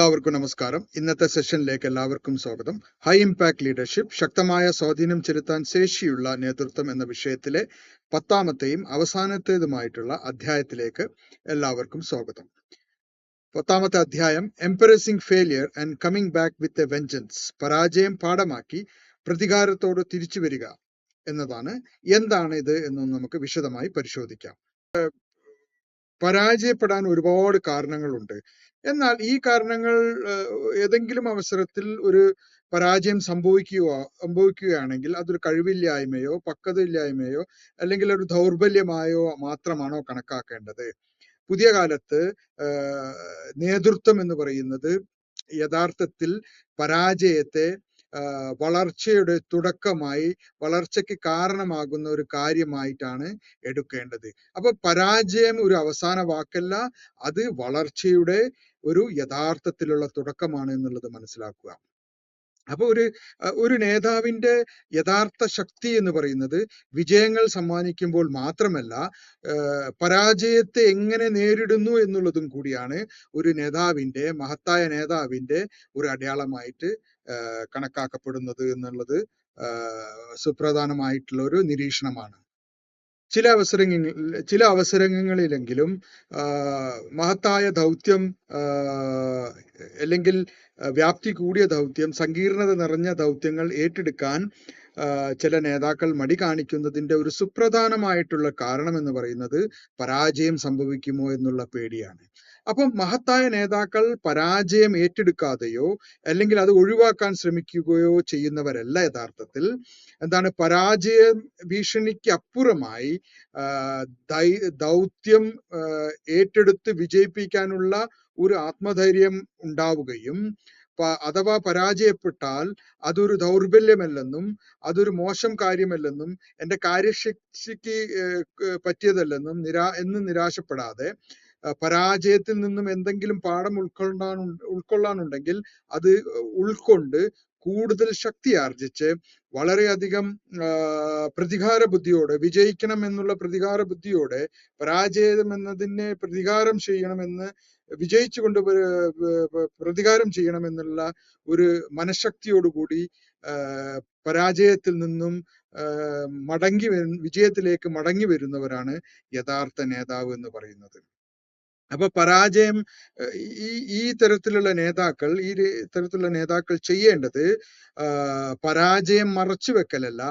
എല്ലാവർക്കും നമസ്കാരം. ഇന്നത്തെ സെഷനിലേക്ക് എല്ലാവർക്കും സ്വാഗതം. ഹൈ ഇമ്പാക്ട് ലീഡർഷിപ്പ്, ശക്തമായ സ്വാധീനം ചെലുത്താൻ ശേഷിയുള്ള നേതൃത്വം എന്ന വിഷയത്തിലെ 10ാമത്തെയും അവസാനത്തേതുമായിട്ടുള്ള അധ്യായത്തിലേക്ക് എല്ലാവർക്കും സ്വാഗതം. 10ാമത്തെ അധ്യായം embracing failure and coming back with a vengeance, പരാജയം പാഠമാക്കി പ്രതികാരത്തോട് തിരിച്ചു വരിക എന്നതാണ്. എന്താണ് ഇത് എന്ന് നമുക്ക് വിശദമായി പരിശോധിക്കാം. പരാജയപ്പെടാൻ ഒരുപാട് കാരണങ്ങളുണ്ട്. എന്നാൽ ഈ കാരണങ്ങൾ ഏതെങ്കിലും അവസരത്തിൽ ഒരു പരാജയം സംഭവിക്കുകയാണെങ്കിൽ അതൊരു കഴിവില്ലായ്മയോ പക്വതയില്ലായ്മയോ അല്ലെങ്കിൽ ഒരു ദൗർബല്യമായോ മാത്രമാണോ കണക്കാക്കേണ്ടത്? പുതിയ കാലത്ത് നേതൃത്വം എന്ന് പറയുന്നത് യഥാർത്ഥത്തിൽ പരാജയത്തെ വളർച്ചയുടെ തുടക്കമായി, വളർച്ചയ്ക്ക് കാരണമാകുന്ന ഒരു കാര്യമായിട്ടാണ് എടുക്കേണ്ടത്. അപ്പൊ പരാജയം ഒരു അവസാന വാക്കല്ല, അത് വളർച്ചയുടെ ഒരു യഥാർത്ഥത്തിലുള്ള തുടക്കമാണ് എന്നുള്ളത് മനസ്സിലാക്കുക. അപ്പൊ ഒരു നേതാവിന്റെ യഥാർത്ഥ ശക്തി എന്ന് പറയുന്നത് വിജയങ്ങൾ സമ്മാനിക്കുമ്പോൾ മാത്രമല്ല, പരാജയത്തെ എങ്ങനെ നേരിടുന്നു എന്നുള്ളതും കൂടിയാണ് ഒരു നേതാവിന്റെ, മഹത്തായ നേതാവിന്റെ ഒരു അടയാളമായിട്ട് കണക്കാക്കപ്പെടുന്നത് എന്നുള്ളത് സുപ്രധാനമായിട്ടുള്ള ഒരു നിരീക്ഷണമാണ്. ചില അവസരങ്ങളിലെങ്കിലും മഹത്തായ ദൗത്യം അല്ലെങ്കിൽ വ്യാപ്തി കൂടിയ ദൗത്യം, സങ്കീർണത നിറഞ്ഞ ദൗത്യങ്ങൾ ഏറ്റെടുക്കാൻ ചില നേതാക്കൾ മടി കാണിക്കുന്നതിന്റെ ഒരു സുപ്രധാനമായിട്ടുള്ള കാരണം എന്ന് പറയുന്നത് പരാജയം സംഭവിക്കുമോ എന്നുള്ള പേടിയാണ്. അപ്പം മഹത്തായ നേതാക്കൾ പരാജയം ഏറ്റെടുക്കാതെയോ അല്ലെങ്കിൽ അത് ഒഴിവാക്കാൻ ശ്രമിക്കുകയോ ചെയ്യുന്നവരല്ല. യഥാർത്ഥത്തിൽ പരാജയ ഭീഷണിക്ക് അപ്പുറമായി ദൗത്യം ഏറ്റെടുത്ത് വിജയിപ്പിക്കാനുള്ള ഒരു ആത്മധൈര്യം ഉണ്ടാവുകയും അഥവാ പരാജയപ്പെട്ടാൽ അതൊരു ദൗർബല്യമല്ലെന്നും അതൊരു മോശം കാര്യമല്ലെന്നും എൻ്റെ കാര്യശക്തിക്ക് പറ്റിയതല്ലെന്നും നിരാശപ്പെടാതെ പരാജയത്തിൽ നിന്നും എന്തെങ്കിലും പാഠം ഉൾക്കൊള്ളാനുണ്ടെങ്കിൽ അത് ഉൾക്കൊണ്ട് കൂടുതൽ ശക്തി ആർജിച്ച് വളരെയധികം പ്രതികാര ബുദ്ധിയോടെ വിജയിക്കണം എന്നുള്ള പ്രതികാര ബുദ്ധിയോടെ പരാജയം എന്നതിനെ പ്രതികാരം ചെയ്യണമെന്ന് വിജയിച്ചുകൊണ്ട് പ്രതികാരം ചെയ്യണമെന്നുള്ള ഒരു മനഃശക്തിയോടുകൂടി പരാജയത്തിൽ നിന്നും വിജയത്തിലേക്ക് മടങ്ങി വരുന്നവരാണ് യഥാർത്ഥ നേതാവ് എന്ന് പറയുന്നത്. അപ്പൊ പരാജയം ഈ തരത്തിലുള്ള നേതാക്കൾ ചെയ്യേണ്ടത് പരാജയം മറച്ചു വെക്കലല്ല,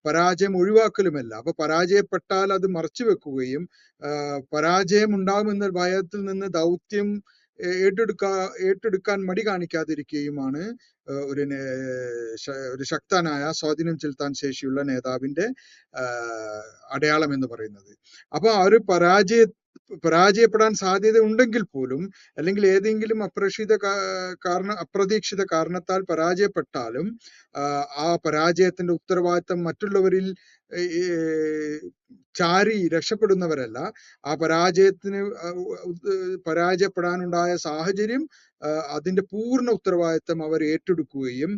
പരാജയം ഒഴിവാക്കലുമല്ല. അപ്പൊ പരാജയപ്പെട്ടാൽ അത് മറച്ചു വെക്കുകയും പരാജയം ഉണ്ടാകുമെന്ന ഭയത്തിൽ നിന്ന് ദൗത്യം ഏറ്റെടുക്കാൻ മടി കാണിക്കാതിരിക്കുകയുമാണ് ഒരു ശക്തനായ സ്വാധീനം ചെലുത്താൻ ശേഷിയുള്ള നേതാവിന്റെ അടയാളം എന്ന് പറയുന്നത്. അപ്പൊ ആ ഒരു പരാജയപ്പെടാൻ സാധ്യത ഉണ്ടെങ്കിൽ പോലും, അല്ലെങ്കിൽ ഏതെങ്കിലും അപ്രതീക്ഷിത കാരണത്താൽ പരാജയപ്പെട്ടാലും ആ പരാജയത്തിന്റെ ഉത്തരവാദിത്തം മറ്റുള്ളവരിൽ ചാരി രക്ഷപ്പെടുന്നവരല്ല. ആ പരാജയപ്പെടാനുണ്ടായ സാഹചര്യം, അതിന്റെ പൂർണ്ണ ഉത്തരവാദിത്തം അവർ ഏറ്റെടുക്കുകയും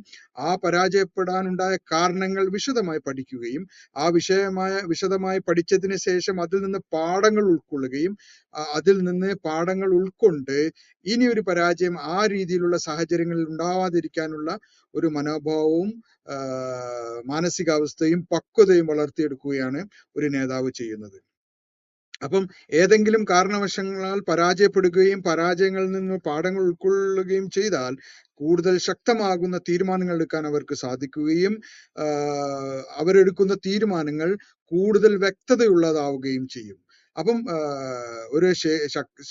ആ പരാജയപ്പെടാനുണ്ടായ കാരണങ്ങൾ വിശദമായി പഠിക്കുകയും ആ വിശദമായി പഠിച്ചതിന് ശേഷം അതിൽ നിന്ന് പാഠങ്ങൾ ഉൾക്കൊള്ളുകയും അതിൽ നിന്ന് പാഠങ്ങൾ ഉൾക്കൊണ്ട് ഇനി ഒരു പരാജയം ആ രീതിയിലുള്ള സാഹചര്യങ്ങളിൽ ഉണ്ടാവാതിരിക്കാനുള്ള ഒരു മനോഭാവവും മാനസികാവസ്ഥയും പക്വതയും വളർത്തിയെടുക്കുകയാണ് ഒരു നേതാവ് ചെയ്യുന്നത്. അപ്പം ഏതെങ്കിലും കാരണവശങ്ങളാൽ പരാജയപ്പെടുകയും പരാജയങ്ങളിൽ നിന്ന് പാഠങ്ങൾ ഉൾക്കൊള്ളുകയും ചെയ്താൽ കൂടുതൽ ശക്തമാകുന്ന തീരുമാനങ്ങൾ എടുക്കാൻ അവർക്ക് സാധിക്കുകയും അവരെടുക്കുന്ന തീരുമാനങ്ങൾ കൂടുതൽ വ്യക്തതയുള്ളതാവുകയും ചെയ്യും. അപ്പം ഒരു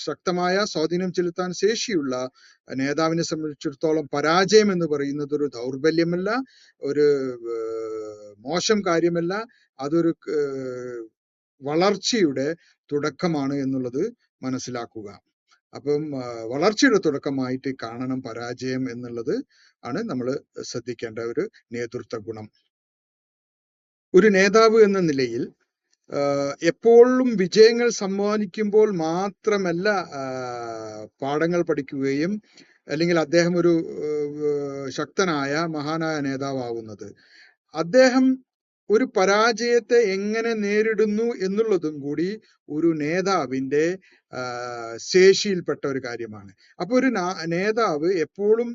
ശക്തമായ സ്വാധീനം ചെലുത്താൻ ശേഷിയുള്ള നേതാവിനെ സംബന്ധിച്ചിടത്തോളം പരാജയം എന്ന് പറയുന്നത് ഒരു ദൗർബല്യമല്ല, ഒരു മോശം കാര്യമല്ല, അതൊരു വളർച്ചയുടെ തുടക്കമാണ് എന്നുള്ളത് മനസ്സിലാക്കുക. അപ്പം വളർച്ചയുടെ തുടക്കമായിട്ട് കാണണം പരാജയം എന്നുള്ളത് ആണ് നമ്മൾ ശ്രദ്ധിക്കേണ്ട ഒരു നേതൃത്വ ഗുണം. ഒരു നേതാവ് എന്ന നിലയിൽ എപ്പോഴും വിജയങ്ങൾ സമ്മാനിക്കുമ്പോൾ മാത്രമല്ല പാഠങ്ങൾ പഠിക്കുകയും അല്ലെങ്കിൽ അദ്ദേഹം ഒരു ശക്തനായ മഹാനായ നേതാവാകുന്നത്. അദ്ദേഹം ഒരു പരാജയത്തെ എങ്ങനെ നേരിടുന്നു എന്നുള്ളതും കൂടി ഒരു നേതാവിന്റെ ശേഷിയിൽപ്പെട്ട ഒരു കാര്യമാണ്. അപ്പൊ ഒരു നേതാവ് എപ്പോഴും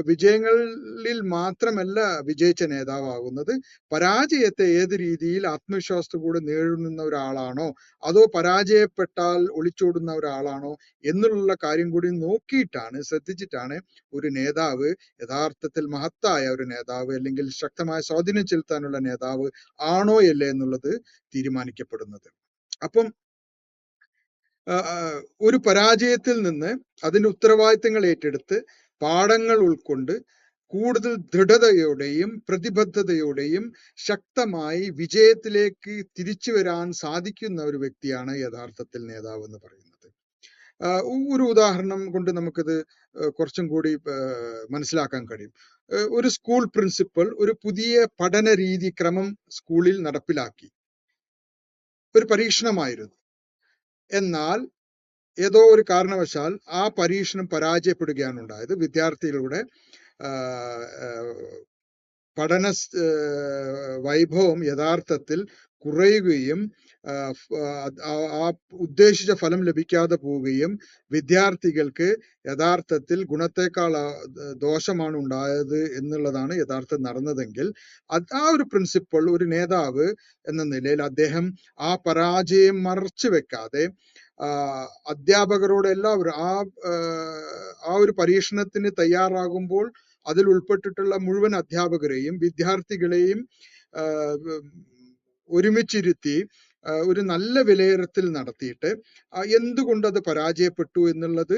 വിജയങ്ങളിൽ മാത്രമല്ല വിജയിച്ച നേതാവാകുന്നത്, പരാജയത്തെ ഏത് രീതിയിൽ ആത്മവിശ്വാസത്തോടെ നേരിടുന്ന ഒരാളാണോ, അതോ പരാജയപ്പെട്ടാൽ ഒളിച്ചോടുന്ന ഒരാളാണോ എന്നുള്ള കാര്യം കൂടി നോക്കിയിട്ടാണ്, ശ്രദ്ധിച്ചിട്ടാണ് ഒരു നേതാവ് യഥാർത്ഥത്തിൽ മഹത്തായ ഒരു നേതാവ് അല്ലെങ്കിൽ ശക്തമായ സ്വാധീനം ചെലുത്താനുള്ള നേതാവ് ആണോ അല്ലേ എന്നുള്ളത് തീരുമാനിക്കപ്പെടുന്നത്. അപ്പം ഒരു പരാജയത്തിൽ നിന്ന് അതിന്റെ ഉത്തരവാദിത്തങ്ങൾ ഏറ്റെടുത്ത് പാഠങ്ങൾ ഉൾക്കൊണ്ട് കൂടുതൽ ദൃഢതയോടെയും പ്രതിബദ്ധതയോടെയും ശക്തമായി വിജയത്തിലേക്ക് തിരിച്ചു വരാൻ സാധിക്കുന്ന ഒരു വ്യക്തിയാണ് യഥാർത്ഥത്തിൽ നേതാവ് എന്ന് പറയുന്നത്. ഒരു ഉദാഹരണം കൊണ്ട് നമുക്കിത് കുറച്ചും കൂടി മനസ്സിലാക്കാൻ കഴിയും. ഒരു സ്കൂൾ പ്രിൻസിപ്പൽ ഒരു പുതിയ പഠന രീതി ക്രമം സ്കൂളിൽ നടപ്പിലാക്കി. ഒരു പരീക്ഷണമായിരുന്നു. എന്നാൽ ഏതോ ഒരു കാരണവശാൽ ആ പരീക്ഷണം പരാജയപ്പെടുകയാണ് ഉണ്ടായത്. വിദ്യാർത്ഥികളുടെ പഠന വൈഭവം യഥാർത്ഥത്തിൽ കുറയുകയും ആ ഉദ്ദേശിച്ച ഫലം ലഭിക്കാതെ പോവുകയും വിദ്യാർത്ഥികൾക്ക് യഥാർത്ഥത്തിൽ ഗുണത്തെക്കാൾ ദോഷമാണ് ഉണ്ടായത് എന്നുള്ളതാണ് യഥാർത്ഥം നടന്നതെങ്കിൽ, ആ ഒരു പ്രിൻസിപ്പൾ, ഒരു നേതാവ് എന്ന നിലയിൽ അദ്ദേഹം ആ പരാജയം മറച്ചു വെക്കാതെ അധ്യാപകരോട് എല്ലാവരും ആ ഒരു പരീക്ഷണത്തിന് തയ്യാറാകുമ്പോൾ അതിൽ ഉൾപ്പെട്ടിട്ടുള്ള മുഴുവൻ അധ്യാപകരെയും വിദ്യാർത്ഥികളെയും ഒരുമിച്ചിരുത്തി ഒരു നല്ല വിലയിരുത്തൽ നടത്തിയിട്ട് എന്തുകൊണ്ട് അത് പരാജയപ്പെട്ടു എന്നുള്ളത്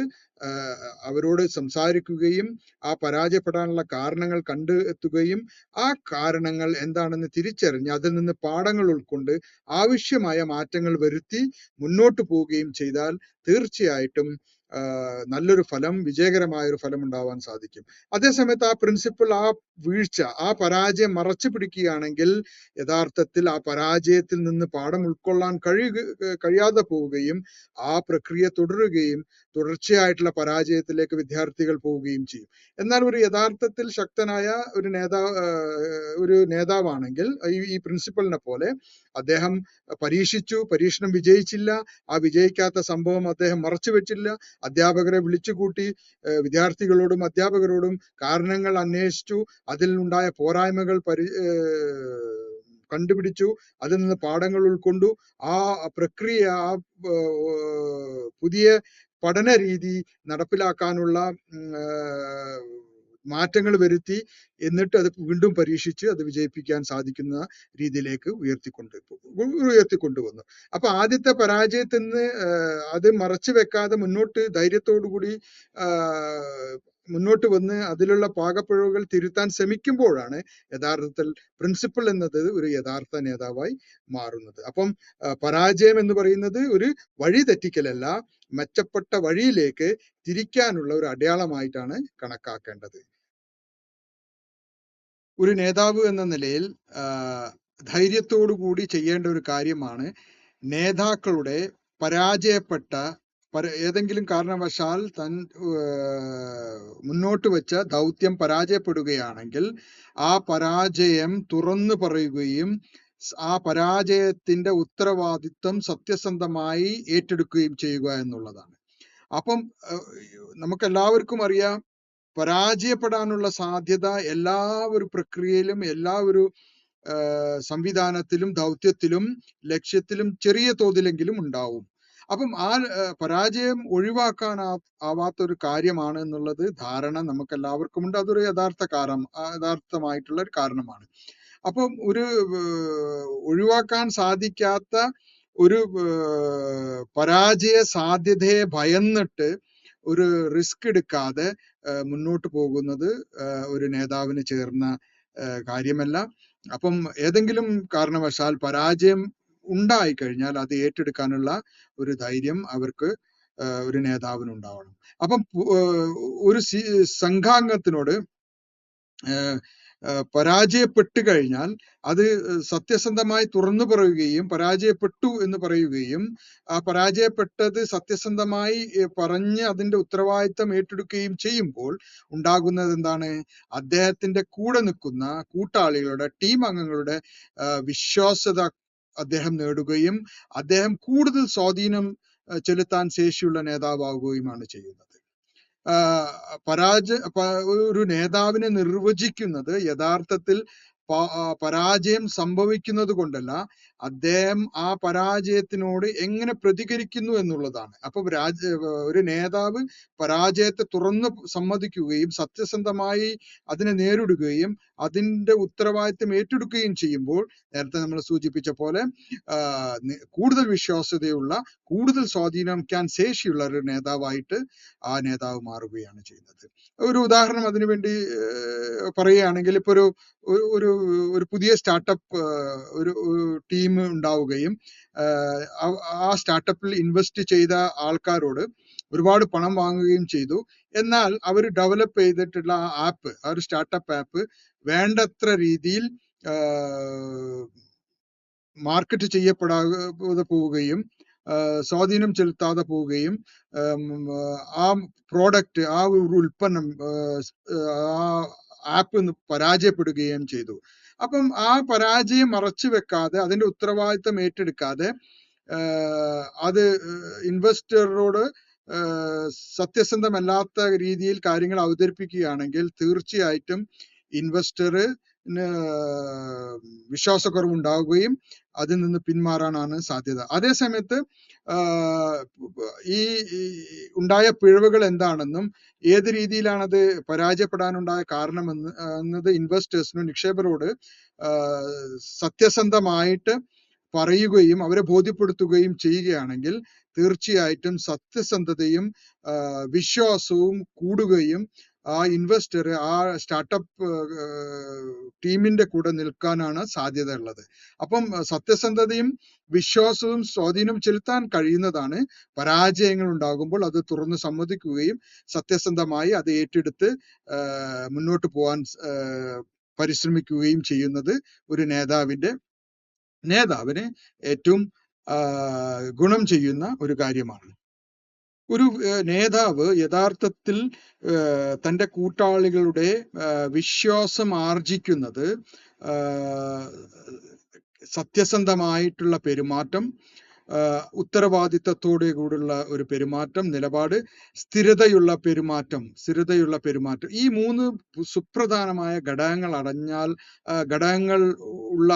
അവരോട് സംസാരിക്കുകയും ആ പരാജയപ്പെടാനുള്ള കാരണങ്ങൾ കണ്ടെത്തുകയും ആ കാരണങ്ങൾ എന്താണെന്ന് തിരിച്ചറിഞ്ഞ് അതിൽ നിന്ന് പാഠങ്ങൾ ഉൾക്കൊണ്ട് ആവശ്യമായ മാറ്റങ്ങൾ വരുത്തി മുന്നോട്ട് പോവുകയും ചെയ്താൽ തീർച്ചയായിട്ടും നല്ലൊരു ഫലം, വിജയകരമായ ഒരു ഫലം ഉണ്ടാവാൻ സാധിക്കും. അതേസമയത്ത് ആ പ്രിൻസിപ്പൽ ആ വീഴ്ച, ആ പരാജയം മറച്ചു പിടിക്കുകയാണെങ്കിൽ യഥാർത്ഥത്തിൽ ആ പരാജയത്തിൽ നിന്ന് പാഠം ഉൾക്കൊള്ളാൻ കഴിയാതെ പോവുകയും ആ പ്രക്രിയ തുടരുകയും തുടർച്ചയായിട്ടുള്ള പരാജയത്തിലേക്ക് വിദ്യാർത്ഥികൾ പോവുകയും ചെയ്യും. എന്നാൽ ഒരു യഥാർത്ഥത്തിൽ ശക്തനായ ഒരു നേതാവാണെങ്കിൽ ഈ പ്രിൻസിപ്പലിനെ പോലെ അദ്ദേഹം പരീക്ഷണം വിജയിച്ചില്ല, ആ വിജയിക്കാത്ത സംഭവം അദ്ദേഹം മറച്ചു വെച്ചില്ല, അധ്യാപകരെ വിളിച്ചുകൂട്ടി വിദ്യാർത്ഥികളോടും അധ്യാപകരോടും കാരണങ്ങൾ അന്വേഷിച്ചു, അതിൽ ഉണ്ടായ പോരായ്മകൾ കണ്ടുപിടിച്ചു, അതിൽ നിന്ന് പാഠങ്ങൾ ഉൾക്കൊണ്ടു, ആ പ്രക്രിയ, ആ പുതിയ പഠന രീതി നടപ്പിലാക്കാനുള്ള മാറ്റങ്ങൾ വരുത്തി, എന്നിട്ട് അത് വീണ്ടും പരീക്ഷിച്ച് അത് വിജയിപ്പിക്കാൻ സാധിക്കുന്ന രീതിയിലേക്ക് ഉയർത്തിക്കൊണ്ടുവന്നു. അപ്പൊ ആദ്യത്തെ പരാജയത്തിൽ നിന്ന് അത് മറച്ചു വെക്കാതെ മുന്നോട്ട് ധൈര്യത്തോടുകൂടി മുന്നോട്ട് വന്ന് അതിലുള്ള പാകപ്പിഴവുകൾ തിരുത്താൻ ശ്രമിക്കുമ്പോഴാണ് യഥാർത്ഥത്തിൽ പ്രിൻസിപ്പൽ എന്നത് ഒരു യഥാർത്ഥ നേതാവായി മാറുന്നത്. അപ്പം പരാജയം എന്ന് പറയുന്നത് ഒരു വഴി തെറ്റിക്കലല്ല, മെച്ചപ്പെട്ട വഴിയിലേക്ക് തിരിക്കാനുള്ള ഒരു അടയാളമായിട്ടാണ് കണക്കാക്കേണ്ടത്. ഒരു നേതാവ് എന്ന നിലയിൽ ധൈര്യത്തോടു കൂടി ചെയ്യേണ്ട ഒരു കാര്യമാണ് നേതാക്കളുടെ പരാജയപ്പെട്ട ഏതെങ്കിലും കാരണവശാൽ മുന്നോട്ട് വെച്ച ദൗത്യം പരാജയപ്പെടുകയാണെങ്കിൽ ആ പരാജയം തുറന്നു പറയുകയും ആ പരാജയത്തിന്റെ ഉത്തരവാദിത്വം സത്യസന്ധമായി ഏറ്റെടുക്കുകയും ചെയ്യുക എന്നുള്ളതാണ്. അപ്പം നമുക്കെല്ലാവർക്കും അറിയാം, പരാജയപ്പെടാനുള്ള സാധ്യത എല്ലാ ഒരു പ്രക്രിയയിലും, എല്ലാ ഒരു സംവിധാനത്തിലും, ദൗത്യത്തിലും, ലക്ഷ്യത്തിലും ചെറിയ തോതിലെങ്കിലും ഉണ്ടാവും. അപ്പം ആ പരാജയം ഒഴിവാക്കാൻ ആവാത്ത ഒരു കാര്യമാണ് എന്നുള്ളത് ധാരണ നമുക്ക് എല്ലാവർക്കും ഉണ്ട്. അതൊരു യഥാർത്ഥമായിട്ടുള്ള ഒരു കാരണമാണ്. അപ്പം ഒരു ഒഴിവാക്കാൻ സാധിക്കാത്ത ഒരു പരാജയ സാധ്യതയെ ഭയന്നിട്ട് ഒരു റിസ്ക് എടുക്കാതെ മുന്നോട്ട് പോകുന്നത് ഒരു നേതാവിന് ചേർന്ന കാര്യമല്ല. അപ്പം ഏതെങ്കിലും കാരണവശാൽ പരാജയം ഉണ്ടായിക്കഴിഞ്ഞാൽ അത് ഏറ്റെടുക്കാനുള്ള ഒരു ധൈര്യം അവർക്ക് ഒരു നേതാവിനുണ്ടാവണം. അപ്പം ഒരു സംഘാംഗത്തിനോട് പരാജയപ്പെട്ടു കഴിഞ്ഞാൽ അത് സത്യസന്ധമായി തുറന്നു പറയുകയും പരാജയപ്പെട്ടു എന്ന് പറയുകയും ആ പരാജയപ്പെട്ടത് സത്യസന്ധമായി പറഞ്ഞ് അതിന്റെ ഉത്തരവാദിത്തം ഏറ്റെടുക്കുകയും ചെയ്യുമ്പോൾ ഉണ്ടാകുന്നത് എന്താണ്? അദ്ദേഹത്തിന്റെ കൂടെ നിൽക്കുന്ന കൂട്ടാളികളുടെ ടീം അംഗങ്ങളുടെ വിശ്വാസ്യത അദ്ദേഹം നേടുകയും അദ്ദേഹം കൂടുതൽ സ്വാധീനം ചെലുത്താൻ ശേഷിയുള്ള നേതാവാകുകയുമാണ് ചെയ്യുന്നത്. ഒരു നേതാവിനെ നിർവചിക്കുന്നത് യഥാർത്ഥത്തിൽ പരാജയം സംഭവിക്കുന്നത് കൊണ്ടല്ല, അദ്ദേഹം ആ പരാജയത്തിനോട് എങ്ങനെ പ്രതികരിക്കുന്നു എന്നുള്ളതാണ്. അപ്പൊ ഒരു നേതാവ് പരാജയത്തെ തുറന്ന് സമ്മതിക്കുകയും സത്യസന്ധമായി അതിനെ നേരിടുകയും അതിന്റെ ഉത്തരവാദിത്തം ഏറ്റെടുക്കുകയും ചെയ്യുമ്പോൾ നേരത്തെ നമ്മൾ സൂചിപ്പിച്ച പോലെ കൂടുതൽ വിശ്വാസ്യതയുള്ള, കൂടുതൽ സ്വാധീനിക്കാൻ ശേഷിയുള്ള ഒരു നേതാവായിട്ട് ആ നേതാവ് മാറുകയാണ് ചെയ്യുന്നത്. ഒരു ഉദാഹരണം അതിനുവേണ്ടി പറയുകയാണെങ്കിൽ, ഇപ്പൊ ഒരു പുതിയ സ്റ്റാർട്ടപ്പ് ഒരു ടീം ഉണ്ടാവുകയും ആ സ്റ്റാർട്ടപ്പിൽ ഇൻവെസ്റ്റ് ചെയ്ത ആൾക്കാരോട് ഒരുപാട് പണം വാങ്ങുകയും ചെയ്തു. എന്നാൽ അവർ ഡെവലപ്പ് ചെയ്തിട്ടുള്ള ആ ആപ്പ്, ആ ഒരു സ്റ്റാർട്ടപ്പ് ആപ്പ് വേണ്ടത്ര രീതിയിൽ മാർക്കറ്റ് ചെയ്യപ്പെടാതെ പോവുകയും സ്വാധീനം ചെലുത്താതെ പോവുകയും ആ പ്രോഡക്റ്റ്, ആ ഒരു ഉൽപ്പന്നം, ആ ആപ്പ് പരാജയപ്പെടുകയും ചെയ്തു. അപ്പം ആ പരാജയം മറച്ചു വെക്കാതെ, അതിന്റെ ഉത്തരവാദിത്തം ഏറ്റെടുക്കാതെ അത് ഇൻവെസ്റ്ററോട് സത്യസന്ധമല്ലാത്ത രീതിയിൽ കാര്യങ്ങൾ അവതരിപ്പിക്കുകയാണെങ്കിൽ തീർച്ചയായിട്ടും ഇൻവെസ്റ്ററിന് വിശ്വാസക്കുറവുണ്ടാവുകയും അതിൽ നിന്ന് പിന്മാറാനാണ് സാധ്യത. അതേസമയത്ത് ഈ ഉണ്ടായ പിഴവുകൾ എന്താണെന്നും ഏത് രീതിയിലാണ് അത് പരാജയപ്പെടാനുണ്ടായ കാരണമെന്നത് ഇൻവെസ്റ്റേഴ്സിനും നിക്ഷേപകരോട് സത്യസന്ധമായിട്ട് പറയുകയും അവരെ ബോധ്യപ്പെടുത്തുകയും ചെയ്യുകയാണെങ്കിൽ തീർച്ചയായിട്ടും സത്യസന്ധതയും വിശ്വാസവും കൂടുകയും ആ ഇൻവെസ്റ്റർ ആ സ്റ്റാർട്ടപ്പ് ടീമിന്റെ കൂടെ നിൽക്കാനാണ് സാധ്യത ഉള്ളത്. അപ്പം സത്യസന്ധതയും വിശ്വാസവും സ്വാധീനം ചെലുത്താൻ കഴിയുന്നതാണ് പരാജയങ്ങൾ ഉണ്ടാകുമ്പോൾ അത് തുറന്ന് സമ്മതിക്കുകയും സത്യസന്ധമായി അത് ഏറ്റെടുത്ത് മുന്നോട്ട് പോകാൻ പരിശ്രമിക്കുകയും ചെയ്യുന്നത് ഒരു നേതാവിന് ഏറ്റവും ഗുണം ചെയ്യുന്ന ഒരു കാര്യമാണ്. ഒരു നേതാവ് യഥാർത്ഥത്തിൽ തൻ്റെ കൂട്ടാളികളുടെ വിശ്വാസം ആർജിക്കുന്നത് സത്യസന്ധമായിട്ടുള്ള പെരുമാറ്റം, ഉത്തരവാദിത്തത്തോടെ കൂടിയുള്ള ഒരു പെരുമാറ്റം, നിലപാട്, സ്ഥിരതയുള്ള പെരുമാറ്റം, ഈ 3 സുപ്രധാനമായ ഘടകങ്ങൾ ഉള്ള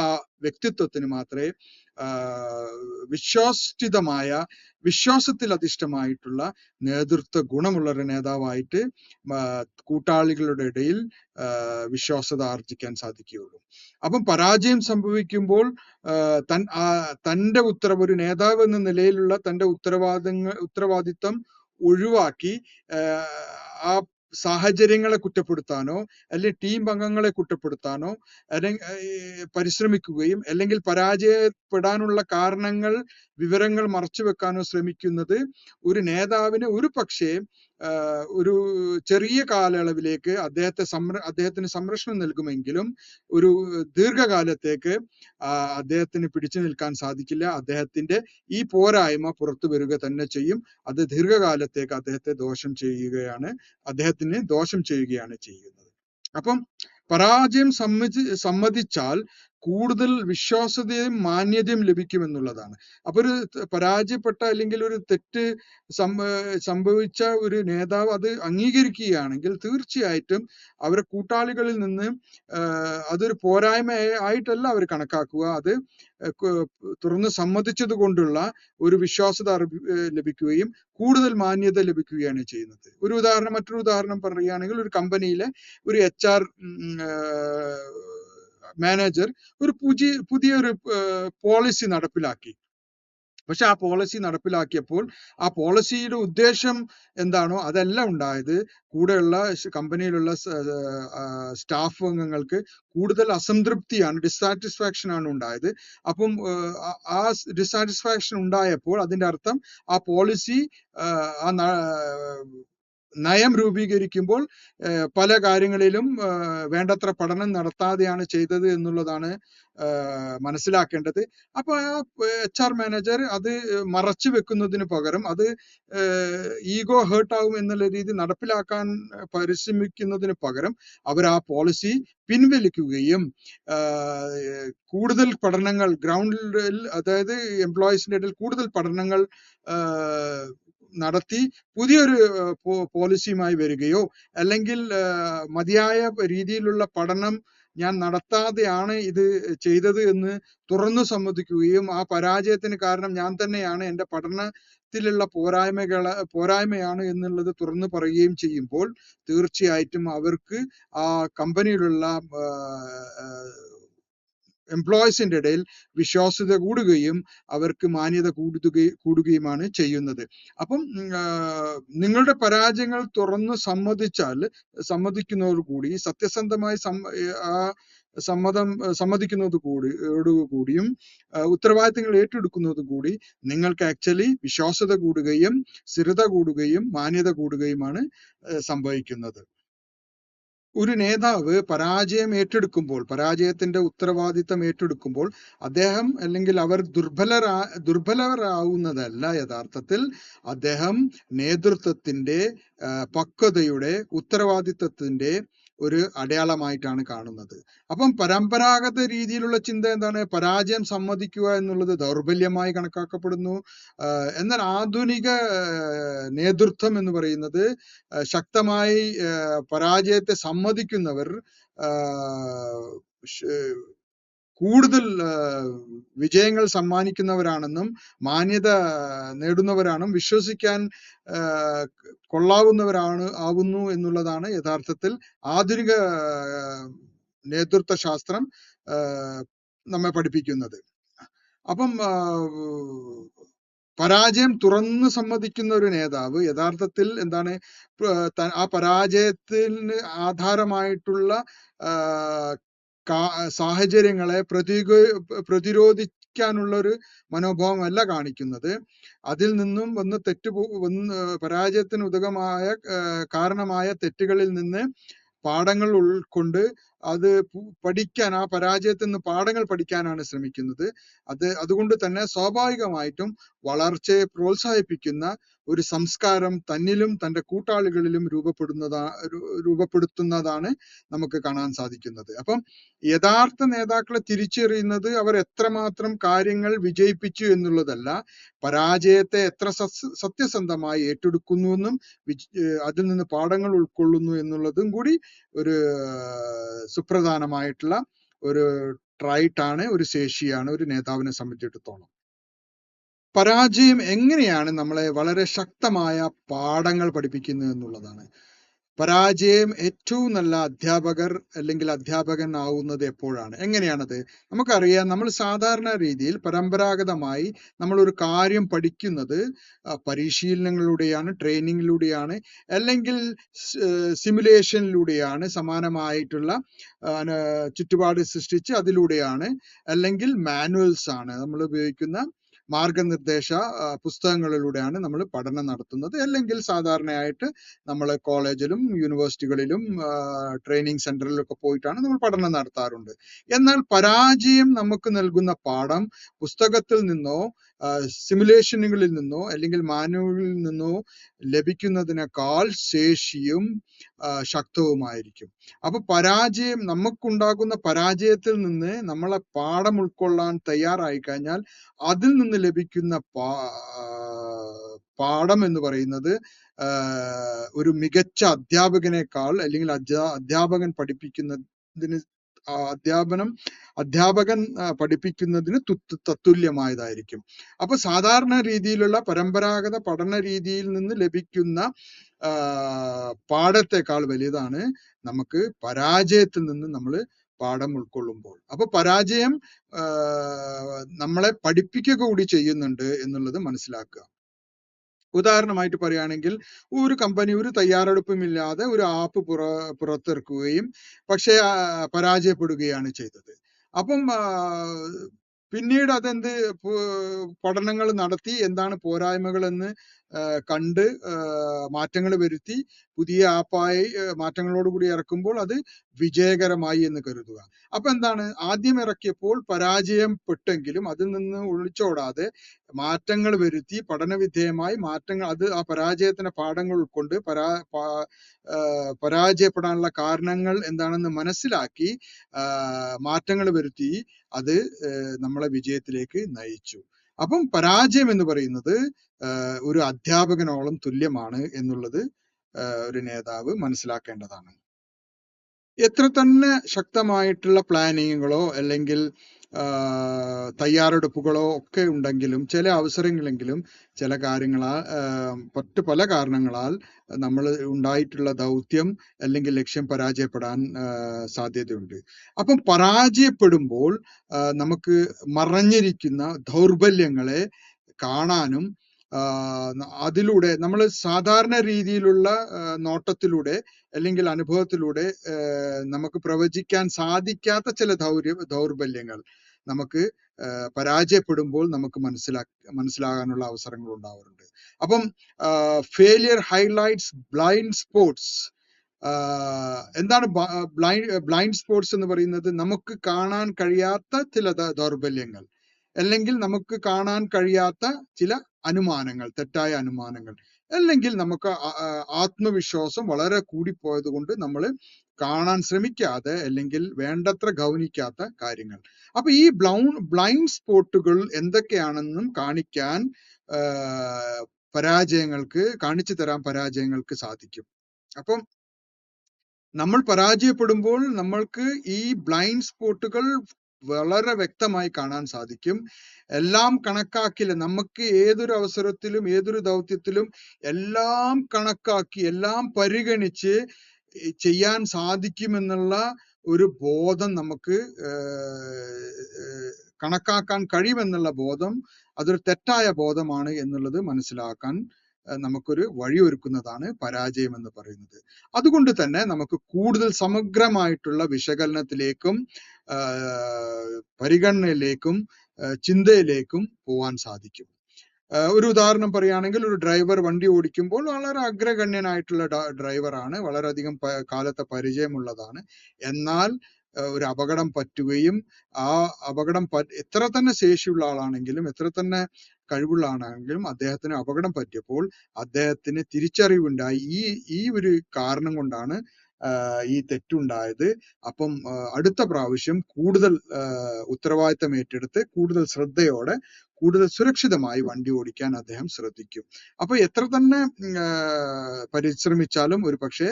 വ്യക്തിത്വത്തിന് മാത്രമേ വിശ്വാസത്തിൽ അധിഷ്ഠമായിട്ടുള്ള നേതൃത്വ ഗുണമുള്ള ഒരു നേതാവായിട്ട് കൂട്ടാളികളുടെ ഇടയിൽ വിശ്വാസത ആർജിക്കാൻ സാധിക്കുകയുള്ളൂ. അപ്പം പരാജയം സംഭവിക്കുമ്പോൾ ഒരു നേതാവ് എന്ന നിലയിലുള്ള തന്റെ ഉത്തരവാദിത്തം ഒഴിവാക്കി ആ സാഹചര്യങ്ങളെ കുറ്റപ്പെടുത്താനോ അല്ലെങ്കിൽ ടീം അംഗങ്ങളെ കുറ്റപ്പെടുത്താനോ പരിശ്രമിക്കുകയും അല്ലെങ്കിൽ പരാജയപ്പെടാനുള്ള വിവരങ്ങൾ മറച്ചുവെക്കാനോ ശ്രമിക്കുന്നത് ഒരു നേതാവിന് ഒരു പക്ഷേ ഒരു ചെറിയ കാലയളവിലേക്ക് അദ്ദേഹത്തിന് സംരക്ഷണം നൽകുമെങ്കിലും ഒരു ദീർഘകാലത്തേക്ക് അദ്ദേഹത്തിന് പിടിച്ചു നിൽക്കാൻ സാധിക്കില്ല. അദ്ദേഹത്തിന്റെ ഈ പോരായ്മ പുറത്തു വരിക തന്നെ ചെയ്യും. അത് ദീർഘകാലത്തേക്ക് അദ്ദേഹത്തിന് ദോഷം ചെയ്യുകയാണ് ചെയ്യുന്നത്. അപ്പം പരാജയം സമ്മതിച്ചാൽ കൂടുതൽ വിശ്വാസ്യതയും മാന്യതയും ലഭിക്കുമെന്നുള്ളതാണ്. അപ്പൊ ഒരു പരാജയപ്പെട്ട അല്ലെങ്കിൽ ഒരു തെറ്റ് സംഭവിച്ച ഒരു നേതാവ് അത് അംഗീകരിക്കുകയാണെങ്കിൽ തീർച്ചയായിട്ടും അവരെ കൂട്ടാളികളിൽ നിന്ന് അതൊരു പോരായ്മ ആയിട്ടല്ല അവർ കണക്കാക്കുക. അത് തുറന്ന് സമ്മതിച്ചത് കൊണ്ടുള്ള ഒരു വിശ്വാസ്യത ലഭിക്കുകയും കൂടുതൽ മാന്യത ലഭിക്കുകയാണ് ചെയ്യുന്നത്. മറ്റൊരു ഉദാഹരണം പറയുകയാണെങ്കിൽ, ഒരു കമ്പനിയിലെ ഒരു HR മാനേജർ ഒരു പുതിയൊരു പോളിസി നടപ്പിലാക്കി. പക്ഷെ ആ പോളിസി നടപ്പിലാക്കിയപ്പോൾ ആ പോളിസിയുടെ ഉദ്ദേശം എന്താണോ അതല്ല ഉണ്ടായത്. കൂടെയുള്ള കമ്പനിയിലുള്ള സ്റ്റാഫ് അംഗങ്ങൾക്ക് കൂടുതൽ അസംതൃപ്തിയാണ്, ഡിസാറ്റിസ്ഫാക്ഷൻ ആണ് ഉണ്ടായത്. അപ്പം ആ ഡിസാറ്റിസ്ഫാക്ഷൻ ഉണ്ടായപ്പോൾ അതിന്റെ അർത്ഥം ആ പോളിസി നയം രൂപീകരിക്കുമ്പോൾ പല കാര്യങ്ങളിലും വേണ്ടത്ര പഠനം നടത്താതെയാണ് ചെയ്തത് എന്നുള്ളതാണ് മനസ്സിലാക്കേണ്ടത്. അപ്പൊ HR മാനേജർ അത് മറച്ചു വെക്കുന്നതിന് പകരം അത് ഈഗോ ഹേർട്ട് ആവും എന്നുള്ള രീതി നടപ്പിലാക്കാൻ പരിശ്രമിക്കുന്നതിന് പകരം അവർ ആ പോളിസി പിൻവലിക്കുകയും കൂടുതൽ പഠനങ്ങൾ ഗ്രൗണ്ടിൽ, അതായത് എംപ്ലോയീസിന്റെ ഇടയിൽ കൂടുതൽ പഠനങ്ങൾ നടത്തി പുതിയൊരു പോളിസിയുമായി വരികയോ, അല്ലെങ്കിൽ മതിയായ രീതിയിലുള്ള പഠനം ഞാൻ നടത്താതെയാണ് ഇത് ചെയ്തത് എന്ന് തുറന്നു സമ്മതിക്കുകയും ആ പരാജയത്തിന് കാരണം ഞാൻ തന്നെയാണ്, എന്റെ പഠനത്തിലുള്ള പോരായ്മയാണ് എന്നുള്ളത് തുറന്നു പറയുകയും ചെയ്യുമ്പോൾ തീർച്ചയായിട്ടും അവർക്ക് ആ കമ്പനിയിലുള്ള എംപ്ലോയീസിന്റെ ഇടയിൽ വിശ്വാസ്യത കൂടുകയും അവർക്ക് മാന്യത കൂടുകയുമാണ് ചെയ്യുന്നത്. അപ്പം നിങ്ങളുടെ പരാജയങ്ങൾ തുറന്ന് സമ്മതിക്കുന്നതോടുകൂടി, സത്യസന്ധമായി സമ്മതിക്കുന്നതോടുകൂടിയും ഉത്തരവാദിത്തങ്ങൾ ഏറ്റെടുക്കുന്നതോടുകൂടി നിങ്ങൾക്ക് ആക്ച്വലി വിശ്വാസ്യത കൂടുകയും സ്ഥിരത കൂടുകയും മാന്യത കൂടുകയുമാണ് സംഭവിക്കുന്നത്. ഒരു നേതാവ് പരാജയം ഏറ്റെടുക്കുമ്പോൾ, പരാജയത്തിന്റെ ഉത്തരവാദിത്തം ഏറ്റെടുക്കുമ്പോൾ അദ്ദേഹം അല്ലെങ്കിൽ അവർ ദുർബലരാവുന്നതല്ല. യഥാർത്ഥത്തിൽ അദ്ദേഹം നേതൃത്വത്തിന്റെ പക്വതയുടെ, ഉത്തരവാദിത്തത്തിന്റെ ഒരു അടയാളമായിട്ടാണ് കാണുന്നത്. അപ്പം പരമ്പരാഗത രീതിയിലുള്ള ചിന്ത എന്താണ്? പരാജയം സമ്മതിക്കുക എന്നുള്ളത് ദൗർബല്യമായി കണക്കാക്കപ്പെടുന്നു. എന്നാൽ ആധുനിക നേതൃത്വം എന്ന് പറയുന്നത് ശക്തമായി പരാജയത്തെ സമ്മതിക്കുന്നവർ കൂടുതൽ വിജയങ്ങൾ സമ്മാനിക്കുന്നവരാണെന്നും മാന്യത നേടുന്നവരാണെന്നും വിശ്വസിക്കാൻ ആവുന്നു എന്നുള്ളതാണ് യഥാർത്ഥത്തിൽ ആധുനിക നേതൃത്വ ശാസ്ത്രം നമ്മെ പഠിപ്പിക്കുന്നത്. അപ്പം പരാജയം തുറന്നു സമ്മതിക്കുന്ന ഒരു നേതാവ് യഥാർത്ഥത്തിൽ എന്താണ്, ആ പരാജയത്തിന് ആധാരമായിട്ടുള്ള സാഹചര്യങ്ങളെ പ്രതിരോധിക്കാനുള്ള ഒരു മനോഭാവമല്ല കാണിക്കുന്നത്. അതിൽ നിന്നും പരാജയത്തിന് ഉതകമായ കാരണമായ തെറ്റുകളിൽ നിന്ന് പാഠങ്ങൾ ഉൾക്കൊണ്ട് അത് പഠിക്കാൻ, ആ പരാജയത്തിൽ നിന്ന് പാഠങ്ങൾ പഠിക്കാനാണ് ശ്രമിക്കുന്നത്. അതുകൊണ്ട് തന്നെ സ്വാഭാവികമായിട്ടും വളർച്ചയെ പ്രോത്സാഹിപ്പിക്കുന്ന ഒരു സംസ്കാരം തന്നിലും തന്റെ കൂട്ടാളികളിലും രൂപപ്പെടുത്തുന്നതാണ് നമുക്ക് കാണാൻ സാധിക്കുന്നത്. അപ്പം യഥാർത്ഥ നേതാക്കളെ തിരിച്ചറിയുന്നത് അവർ എത്രമാത്രം കാര്യങ്ങൾ വിജയിപ്പിച്ചു എന്നുള്ളതല്ല, പരാജയത്തെ എത്ര സത്യസന്ധമായി ഏറ്റെടുക്കുന്നുവെന്നും അതിൽ നിന്ന് പാഠങ്ങൾ ഉൾക്കൊള്ളുന്നു എന്നുള്ളതും കൂടി ഒരു സുപ്രധാനമായിട്ടുള്ള ഒരു ട്രൈറ്റാണ്, ഒരു ശേഷിയാണ് ഒരു നേതാവിനെ സംബന്ധിച്ചിടത്തോളം. പരാജയം എങ്ങനെയാണ് നമ്മളെ വളരെ ശക്തമായ പാഠങ്ങൾ പഠിപ്പിക്കുന്നത് എന്നുള്ളതാണ്. പരാജയം ഏറ്റവും നല്ല അധ്യാപകർ അല്ലെങ്കിൽ അധ്യാപകൻ ആവുന്നത് എപ്പോഴാണ്? എങ്ങനെയാണത്? നമുക്കറിയാം, നമ്മൾ സാധാരണ രീതിയിൽ പരമ്പരാഗതമായി നമ്മൾ ഒരു കാര്യം പഠിക്കുന്നത് പരിശീലനങ്ങളിലൂടെയാണ്, ട്രെയിനിങ്ങിലൂടെയാണ്, അല്ലെങ്കിൽ സിമുലേഷനിലൂടെയാണ്, സമാനമായിട്ടുള്ള ചുറ്റുപാട് സൃഷ്ടിച്ച് അതിലൂടെയാണ്, അല്ലെങ്കിൽ മാനുവൽസ് ആണ്, നമ്മൾ ഉപയോഗിക്കുന്ന മാർഗനിർദ്ദേശ പുസ്തകങ്ങളിലൂടെയാണ് നമ്മൾ പഠനം നടത്തുന്നത്. അല്ലെങ്കിൽ സാധാരണയായിട്ട് നമ്മൾ കോളേജിലും യൂണിവേഴ്സിറ്റികളിലും ട്രെയിനിങ് സെന്ററിലൊക്കെ പോയിട്ടാണ് നമ്മൾ പഠനം നടത്താറുണ്ട്. എന്നാൽ പരാജയം നമുക്ക് നൽകുന്ന പാഠം പുസ്തകത്തിൽ നിന്നോ സിമുലേഷനുകളിൽ നിന്നോ അല്ലെങ്കിൽ മാനുവലിൽ നിന്നോ ലഭിക്കുന്നതിനേക്കാൾ ശേഷിയും ശക്തവുമായിരിക്കും. അപ്പൊ നമുക്കുണ്ടാകുന്ന പരാജയത്തിൽ നിന്ന് നമ്മളെ പാഠം ഉൾക്കൊള്ളാൻ തയ്യാറായി കഴിഞ്ഞാൽ അതിൽ നിന്ന് ലഭിക്കുന്ന പാഠം എന്ന് പറയുന്നത് ഒരു മികച്ച അധ്യാപകനേക്കാൾ, അല്ലെങ്കിൽ അധ്യാപകൻ പഠിപ്പിക്കുന്നതിന് തത്തുല്യമായതായിരിക്കും. അപ്പൊ സാധാരണ രീതിയിലുള്ള പരമ്പരാഗത പഠന രീതിയിൽ നിന്ന് ലഭിക്കുന്ന പാഠത്തെക്കാൾ വലുതാണ് നമുക്ക് പരാജയത്തിൽ നിന്ന് നമ്മൾ പാഠം ഉൾക്കൊള്ളുമ്പോൾ. അപ്പൊ പരാജയം നമ്മളെ പഠിപ്പിക്കുക കൂടി ചെയ്യുന്നുണ്ട് എന്നുള്ളത് മനസ്സിലാക്കുക. ഉദാഹരണമായിട്ട് പറയുകയാണെങ്കിൽ, ഒരു കമ്പനി ഒരു തയ്യാറെടുപ്പുമില്ലാതെ ഒരു ആപ്പ് പുറത്തിറക്കുകയും പക്ഷെ പരാജയപ്പെടുകയാണ് ചെയ്തത്. അപ്പം പിന്നീട് അതെന്ത് പഠനങ്ങൾ നടത്തി എന്താണ് പോരായ്മകൾ എന്ന് കണ്ട് മാറ്റങ്ങൾ വരുത്തി പുതിയ ആപ്പായി മാറ്റങ്ങളോടുകൂടി ഇറക്കുമ്പോൾ അത് വിജയകരമായി എന്ന് കരുതുക. അപ്പൊ എന്താണ്, ആദ്യം ഇറക്കിയപ്പോൾ പരാജയപ്പെട്ടെങ്കിലും അതിൽ നിന്ന് ഒളിച്ചോടാതെ മാറ്റങ്ങൾ വരുത്തി പഠനവിധേയമായി മാറ്റങ്ങൾ, അത് ആ പരാജയത്തിന്റെ പാഠങ്ങൾ ഉൾക്കൊണ്ട് പരാജയപ്പെടാനുള്ള കാരണങ്ങൾ എന്താണെന്ന് മനസ്സിലാക്കി മാറ്റങ്ങൾ വരുത്തി അത് നമ്മളെ വിജയത്തിലേക്ക് നയിച്ചു. അപ്പം പരാജയം എന്ന് പറയുന്നത് ഒരു അധ്യാപകനോളം തുല്യമാണ് എന്നുള്ളത് ഒരു നേതാവ് മനസ്സിലാക്കേണ്ടതാണ്. എത്ര തന്നെ ശക്തമായിട്ടുള്ള പ്ലാനിങ്ങുകളോ അല്ലെങ്കിൽ തയ്യാറെടുപ്പുകളോ ഒക്കെ ഉണ്ടെങ്കിലും ചില അവസരങ്ങളെങ്കിലും ചില പല കാരണങ്ങളാൽ നമ്മൾ ഉണ്ടായിട്ടുള്ള ദൗത്യം അല്ലെങ്കിൽ ലക്ഷ്യം പരാജയപ്പെടാൻ സാധ്യതയുണ്ട്. അപ്പം പരാജയപ്പെടുമ്പോൾ നമുക്ക് മറഞ്ഞിരിക്കുന്ന ദൗർബല്യങ്ങളെ കാണാനും അതിലൂടെ നമ്മൾ സാധാരണ രീതിയിലുള്ള നോട്ടത്തിലൂടെ അല്ലെങ്കിൽ അനുഭവത്തിലൂടെ നമുക്ക് പ്രവചിക്കാൻ സാധിക്കാത്ത ചില ദൗർബല്യങ്ങൾ നമുക്ക് പരാജയപ്പെടുമ്പോൾ നമുക്ക് മനസ്സിലാകാനുള്ള അവസരങ്ങൾ ഉണ്ടാവാറുണ്ട്. അപ്പം ഫെയിലിയർ ഹൈലൈറ്റ്സ് ബ്ലൈൻഡ് സ്പോട്സ്. എന്താണ് ബ്ലൈൻഡ് സ്പോട്സ് എന്ന് പറയുന്നത്? നമുക്ക് കാണാൻ കഴിയാത്ത ചില ദൗർബല്യങ്ങൾ അല്ലെങ്കിൽ നമുക്ക് കാണാൻ കഴിയാത്ത ചില അനുമാനങ്ങൾ, തെറ്റായ അനുമാനങ്ങൾ, അല്ലെങ്കിൽ നമുക്ക് ആത്മവിശ്വാസം വളരെ കൂടിപ്പോയത് കൊണ്ട് നമ്മൾ കാണാൻ ശ്രമിക്കാതെ അല്ലെങ്കിൽ വേണ്ടത്ര ഗൗനിക്കാത്ത കാര്യങ്ങൾ. അപ്പൊ ഈ ബ്ലൈൻഡ് സ്പോട്ടുകൾ എന്തൊക്കെയാണെന്നും കാണിച്ചു തരാൻ പരാജയങ്ങൾക്ക് സാധിക്കും. അപ്പം നമ്മൾ പരാജയപ്പെടുമ്പോൾ നമ്മൾക്ക് ഈ ബ്ലൈൻഡ് സ്പോട്ടുകൾ വളരെ വ്യക്തമായി കാണാൻ സാധിക്കും. എല്ലാം കണക്കാക്കില്ല, നമുക്ക് ഏതൊരു അവസരത്തിലും ഏതൊരു ദൗത്യത്തിലും എല്ലാം കണക്കാക്കി എല്ലാം പരിഗണിച്ച് ചെയ്യാൻ സാധിക്കുമെന്നുള്ള ഒരു ബോധം നമുക്ക് കണക്കാക്കാൻ കഴിയുമെന്നുള്ള ബോധം അതൊരു തെറ്റായ ബോധമാണ് എന്നുള്ളത് മനസ്സിലാക്കാൻ നമുക്കൊരു വഴിയൊരുക്കുന്നതാണ് പരാജയം എന്ന് പറയുന്നത്. അതുകൊണ്ട് തന്നെ നമുക്ക് കൂടുതൽ സമഗ്രമായിട്ടുള്ള വിശകലനത്തിലേക്കും പരിഗണനയിലേക്കും ചിന്തയിലേക്കും പോവാൻ സാധിക്കും. ഒരു ഉദാഹരണം പറയുകയാണെങ്കിൽ, ഒരു ഡ്രൈവർ വണ്ടി ഓടിക്കുമ്പോൾ വളരെ അഗ്രഗണ്യനായിട്ടുള്ള ഡ്രൈവറാണ്, വളരെയധികം കാലത്തെ പരിചയമുള്ളതാണ്. എന്നാൽ ഒരു അപകടം പറ്റുകയും ആ അപകടം എത്ര തന്നെ ശേഷിയുള്ള ആളാണെങ്കിലും എത്ര തന്നെ കഴിവുള്ള ആളാണെങ്കിലും അദ്ദേഹത്തിന് അപകടം പറ്റിയപ്പോൾ അദ്ദേഹത്തിന് തിരിച്ചറിവുണ്ടായി ഈ ഒരു കാരണം കൊണ്ടാണ് ഈ തെറ്റുണ്ടായത്. അപ്പം അടുത്ത പ്രാവശ്യം കൂടുതൽ ഉത്തരവാദിത്തം ഏറ്റെടുത്ത് കൂടുതൽ ശ്രദ്ധയോടെ കൂടുതൽ സുരക്ഷിതമായി വണ്ടി ഓടിക്കാൻ അദ്ദേഹം ശ്രദ്ധിക്കും. അപ്പൊ എത്ര തന്നെ പരിശ്രമിച്ചാലും ഒരു പക്ഷേ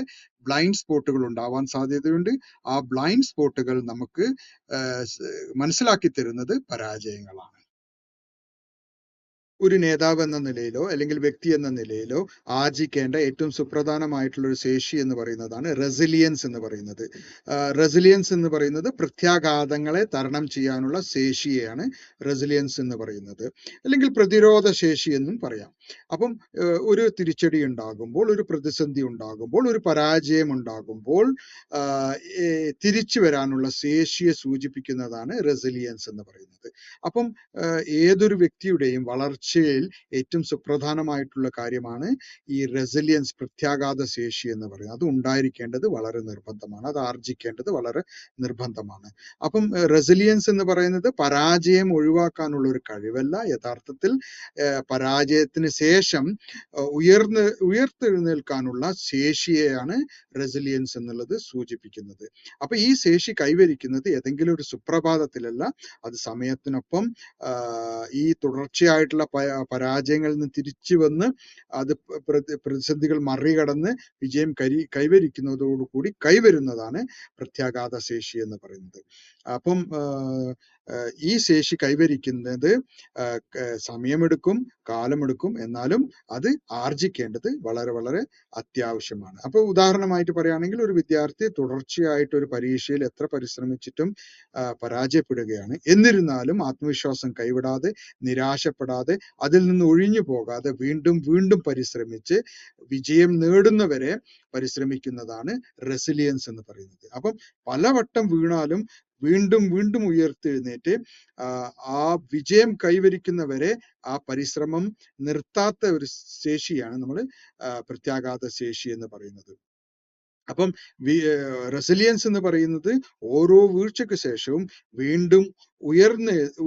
ബ്ലൈൻഡ് സ്പോട്ടുകൾ ഉണ്ടാവാൻ സാധ്യതയുണ്ട്. ആ ബ്ലൈൻഡ് സ്പോട്ടുകൾ നമുക്ക് മനസ്സിലാക്കി തരുന്നത് പരാജയങ്ങളാണ്. ഒരു നേതാവ് എന്ന നിലയിലോ അല്ലെങ്കിൽ വ്യക്തി എന്ന നിലയിലോ ആർജിക്കേണ്ട ഏറ്റവും സുപ്രധാനമായിട്ടുള്ള ഒരു ശേഷി എന്ന് പറയുന്നതാണ് റെസിലിയൻസ് എന്ന് പറയുന്നത്. റെസിലിയൻസ് എന്ന് പറയുന്നത് പ്രത്യാഘാതങ്ങളെ തരണം ചെയ്യാനുള്ള ശേഷിയെയാണ് റെസിലിയൻസ് എന്ന് പറയുന്നത്, അല്ലെങ്കിൽ പ്രതിരോധ ശേഷി എന്നും പറയാം. അപ്പം ഒരു തിരിച്ചടി ഉണ്ടാകുമ്പോൾ, ഒരു പ്രതിസന്ധി ഉണ്ടാകുമ്പോൾ, ഒരു പരാജയം ഉണ്ടാകുമ്പോൾ തിരിച്ചു വരാനുള്ള ശേഷിയെ സൂചിപ്പിക്കുന്നതാണ് റെസിലിയൻസ് എന്ന് പറയുന്നത്. അപ്പം ഏതൊരു വ്യക്തിയുടെയും വളർച്ചയിൽ ഏറ്റവും സുപ്രധാനമായിട്ടുള്ള കാര്യമാണ് ഈ റെസിലിയൻസ്, പ്രത്യാഘാത ശേഷി എന്ന് പറയുന്നത്. അത് ഉണ്ടായിരിക്കേണ്ടത് വളരെ നിർബന്ധമാണ്, അത് ആർജിക്കേണ്ടത് വളരെ നിർബന്ധമാണ്. അപ്പം റെസിലിയൻസ് എന്ന് പറയുന്നത് പരാജയം ഒഴിവാക്കാനുള്ള ഒരു കഴിവല്ല, യഥാർത്ഥത്തിൽ പരാജയത്തിന് ശേഷം ഉയർത്തെഴുന്നേൽക്കാനുള്ള ശേഷിയെയാണ് റെസിലിയൻസ് എന്നുള്ളത് സൂചിപ്പിക്കുന്നത്. അപ്പൊ ഈ ശേഷി കൈവരിക്കുന്നത് ഏതെങ്കിലും ഒരു സുപ്രഭാതത്തിലല്ല, അത് സമയത്തിനൊപ്പം ഈ തുടർച്ചയായിട്ടുള്ള പരാജയങ്ങളിൽ നിന്ന് തിരിച്ചു വന്ന് അത് പ്രതിസന്ധികൾ മറികടന്ന് വിജയം കൈവരിക്കുന്നതോടുകൂടി കൈവരുന്നതാണ് പ്രത്യാഘാത ശേഷി എന്ന് പറയുന്നത്. അപ്പം ഈ ശേഷി കൈവരിക്കുന്നത് സമയമെടുക്കും, കാലമെടുക്കും, എന്നാലും അത് ആർജിക്കേണ്ടത് വളരെ വളരെ അത്യാവശ്യമാണ്. അപ്പൊ ഉദാഹരണമായിട്ട് പറയുകയാണെങ്കിൽ, ഒരു വിദ്യാർത്ഥി തുടർച്ചയായിട്ട് ഒരു പരീക്ഷയിൽ എത്ര പരിശ്രമിച്ചിട്ടും പരാജയപ്പെടുകയാണ്. എന്നിരുന്നാലും ആത്മവിശ്വാസം കൈവിടാതെ, നിരാശപ്പെടാതെ, അതിൽ നിന്ന് ഒഴിഞ്ഞു പോകാതെ വീണ്ടും വീണ്ടും പരിശ്രമിച്ച് വിജയം നേടുന്നവരെ പരിശ്രമിക്കുന്നതാണ് റെസിലിയൻസ് എന്ന് പറയുന്നത്. അപ്പം പലവട്ടം വീണാലും വീണ്ടും വീണ്ടും ഉയർത്തെഴുന്നേറ്റ് ആ വിജയം കൈവരിക്കുന്നവരെ ആ പരിശ്രമം നിർത്താത്ത ഒരു ശേഷിയാണ് നമ്മൾ പ്രത്യാഘാത ശേഷി എന്ന് പറയുന്നത്. അപ്പം റെസിലിയൻസ് എന്ന് പറയുന്നത് ഓരോ വീഴ്ചയ്ക്ക് ശേഷവും വീണ്ടും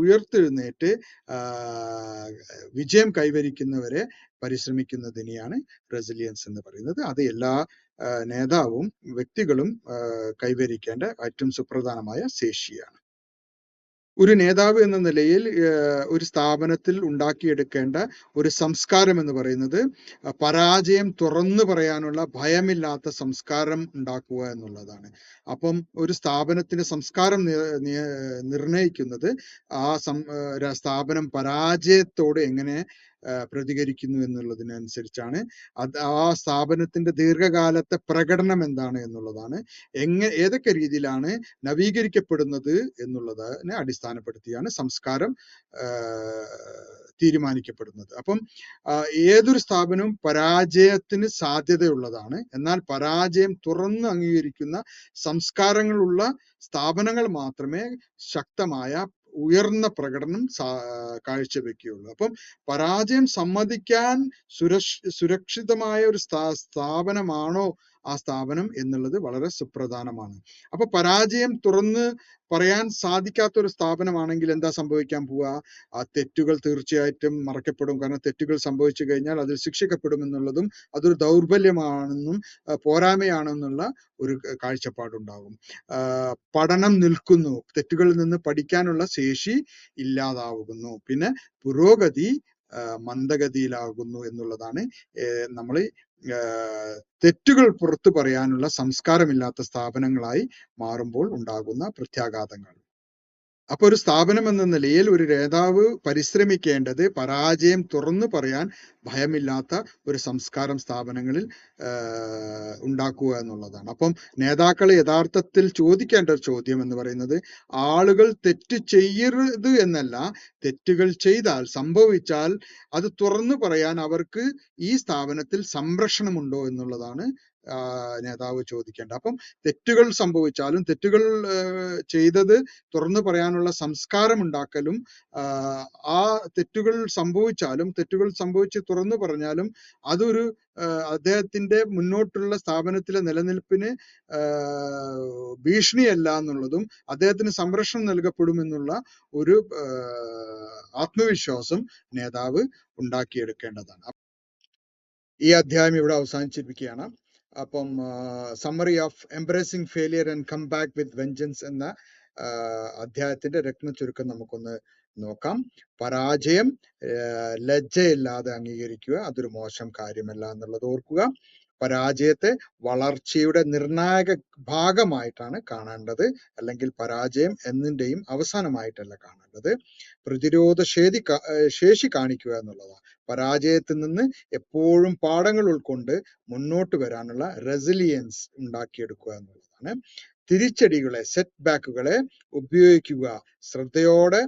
ഉയർത്തെഴുന്നേറ്റ് വിജയം കൈവരിക്കുന്നവരെ പരിശ്രമിക്കുന്നതിനെയാണ് റെസിലിയൻസ് എന്ന് പറയുന്നത്. അത് എല്ലാ നേതാവും വ്യക്തികളും കൈവരിക്കേണ്ട ഏറ്റവും സുപ്രധാനമായ ശേഷിയാണ്. ഒരു നേതാവ് എന്ന നിലയിൽ ഒരു സ്ഥാപനത്തിൽ ഉണ്ടാക്കിയെടുക്കേണ്ട ഒരു സംസ്കാരം എന്ന് പറയുന്നത് പരാജയം തുറന്നു പറയാനുള്ള ഭയമില്ലാത്ത സംസ്കാരം ഉണ്ടാക്കുക എന്നുള്ളതാണ്. അപ്പം ഒരു സ്ഥാപനത്തിന്റെ സംസ്കാരം നിർണയിക്കുന്നത് ആ സ്ഥാപനം പരാജയത്തോട് എങ്ങനെ പ്രതികരിക്കുന്നു എന്നുള്ളതിനനുസരിച്ചാണ്. ആ സ്ഥാപനത്തിന്റെ ദീർഘകാലത്തെ പ്രകടനം എന്താണ് എന്നുള്ളതാണ്. ഏതൊക്കെ രീതിയിലാണ് നവീകരിക്കപ്പെടുന്നത് എന്നുള്ളതിനെ അടിസ്ഥാനപ്പെടുത്തിയാണ് സംസ്കാരം തീരുമാനിക്കപ്പെടുന്നത്. അപ്പം ഏതൊരു സ്ഥാപനവും പരാജയത്തിന് സാധ്യതയുള്ളതാണ്. എന്നാൽ പരാജയം തുറന്ന് അംഗീകരിക്കുന്ന സംസ്കാരങ്ങളുള്ള സ്ഥാപനങ്ങൾ മാത്രമേ ശക്തമായ ഉയർന്ന പ്രകടനം കാഴ്ചവെക്കുകയുള്ളൂ. അപ്പം പരാജയം സമ്മതിക്കാൻ സുരക്ഷിതമായ ഒരു സ്ഥാപനമാണോ ആ സ്ഥാപനം എന്നുള്ളത് വളരെ സുപ്രധാനമാണ്. അപ്പൊ പരാജയം തുറന്ന് പറയാൻ സാധിക്കാത്ത ഒരു സ്ഥാപനമാണെങ്കിൽ എന്താ സംഭവിക്കാൻ പോവുക? ആ തെറ്റുകൾ തീർച്ചയായിട്ടും മറക്കപ്പെടും. കാരണം തെറ്റുകൾ സംഭവിച്ചു കഴിഞ്ഞാൽ അതിൽ ശിക്ഷിക്കപ്പെടുമെന്നുള്ളതും അതൊരു ദൗർബല്യമാണെന്നും പോരായ്മയാണെന്നുള്ള ഒരു കാഴ്ചപ്പാടുണ്ടാകും. പഠനം നിൽക്കുന്നു, തെറ്റുകളിൽ നിന്ന് പഠിക്കാനുള്ള ശേഷി ഇല്ലാതാവുന്നു, പിന്നെ പുരോഗതി മന്ദഗതിയിലാകുന്നു എന്നുള്ളതാണ് നമ്മൾ തെറ്റുകൾ പുറത്തു പറയാനുള്ള സംസ്കാരമില്ലാത്ത സ്ഥാപനങ്ങളായി മാറുമ്പോൾ ഉണ്ടാകുന്ന പ്രത്യാഘാതങ്ങൾ. അപ്പൊ ഒരു സ്ഥാപനം എന്ന നിലയിൽ ഒരു നേതാവ് പരിശ്രമിക്കേണ്ടത് പരാജയം തുറന്നു പറയാൻ ഭയമില്ലാത്ത ഒരു സംസ്കാരം സ്ഥാപനങ്ങളിൽ ഉണ്ടാക്കുക എന്നുള്ളതാണ്. അപ്പം നേതാക്കൾ യഥാർത്ഥത്തിൽ ചോദിക്കേണ്ട ഒരു ചോദ്യം എന്ന് പറയുന്നത് ആളുകൾ തെറ്റ് ചെയ്യരുത് എന്നല്ല, തെറ്റുകൾ ചെയ്താൽ സംഭവിച്ചാൽ അത് തുറന്നു പറയാൻ അവർക്ക് ഈ സ്ഥാപനത്തിൽ സംരക്ഷണമുണ്ടോ എന്നുള്ളതാണ് നേതാവ് ചോദിക്കേണ്ടത്. അപ്പം തെറ്റുകൾ സംഭവിച്ചാലും തെറ്റുകൾ ചെയ്തത് തുറന്നു പറയാനുള്ള സംസ്കാരം ഉണ്ടാക്കലും ആ തെറ്റുകൾ സംഭവിച്ചാലും തെറ്റുകൾ സംഭവിച്ച് തുറന്നു പറഞ്ഞാലും അതൊരു അദ്ദേഹത്തിന്റെ മുന്നോട്ടുള്ള സ്ഥാപനത്തിലെ നിലനിൽപ്പിന് ഭീഷണിയല്ല എന്നുള്ളതും അദ്ദേഹത്തിന് സംരക്ഷണം നൽകപ്പെടുമെന്നുള്ള ഒരു ആത്മവിശ്വാസം നേതാവ് ഉണ്ടാക്കിയെടുക്കേണ്ടതാണ്. ഈ അധ്യായം ഇവിടെ അവസാനിച്ചിരിക്കുകയാണ്. അപ്പം summary of embracing failure and come back with vengeance എന്ന അധ്യായത്തിന്റെ രത്ന ചുരുക്കം നമുക്കൊന്ന് നോക്കാം. പരാജയം ലജ്ജയില്ലാതെ അംഗീകരിക്കുക, അതൊരു മോശം കാര്യമല്ല എന്നുള്ളത് ഓർക്കുക. പരാജയത്തെ വളർച്ചയുടെ നിർണായക ഭാഗമായിട്ടാണ് കാണേണ്ടത്, അല്ലെങ്കിൽ പരാജയം എന്നിന്റെയും അവസാനമായിട്ടല്ല കാണേണ്ടത്. പ്രതിരോധ ശേഷി കാണിക്കുക എന്നുള്ളതാണ്. പരാജയത്തിൽ നിന്ന് എപ്പോഴും പാഠങ്ങൾ ഉൾക്കൊണ്ട് മുന്നോട്ട് വരാനുള്ള റെസിലിയൻസ് ഉണ്ടാക്കിയെടുക്കുക എന്നുള്ളതാണ്. തിരിച്ചടികളെ, സെറ്റ് ബാക്കുകളെ ഉപയോഗിക്കുക, ശ്രദ്ധയോടെ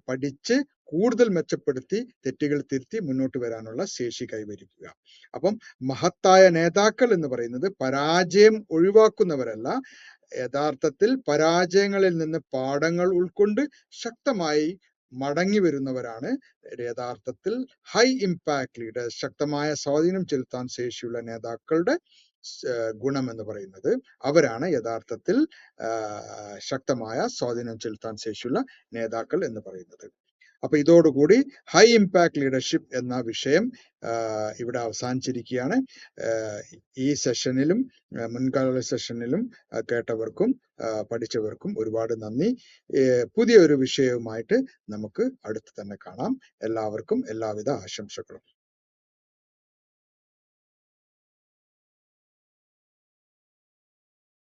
പഠിച്ച് കൂടുതൽ മെച്ചപ്പെടുത്തി തെറ്റുകൾ തിരുത്തി മുന്നോട്ട് വരാനുള്ള ശേഷി കൈവരിക്കുക. അപ്പം മഹത്തായ നേതാക്കൾ എന്ന് പറയുന്നത് പരാജയം ഒഴിവാക്കുന്നവരല്ല, യഥാർത്ഥത്തിൽ പരാജയങ്ങളിൽ നിന്ന് പാഠങ്ങൾ ഉൾക്കൊണ്ട് ശക്തമായി മടങ്ങി വരുന്നവരാണ് യഥാർത്ഥത്തിൽ ഹൈ ഇമ്പാക്ട് ലീഡേഴ്സ്. ശക്തമായ സ്വാധീനം ചെലുത്താൻ ശേഷിയുള്ള നേതാക്കളുടെ ഗുണം എന്ന് പറയുന്നത്. അവരാണ് യഥാർത്ഥത്തിൽ ശക്തമായ സ്വാധീനം ചെലുത്താൻ ശേഷിയുള്ള നേതാക്കൾ എന്ന് പറയുന്നത്. അപ്പൊ ഇതോടുകൂടി ഹൈ ഇമ്പാക്ട് ലീഡർഷിപ്പ് എന്ന വിഷയം ഇവിടെ അവസാനിച്ചിരിക്കുകയാണ്. ഈ സെഷനിലും മുൻകാല സെഷനിലും കേട്ടവർക്കും പഠിച്ചവർക്കും ഒരുപാട് നന്ദി. പുതിയൊരു വിഷയവുമായിട്ട് നമുക്ക് അടുത്ത് തന്നെ കാണാം. എല്ലാവർക്കും എല്ലാവിധ ആശംസകളും.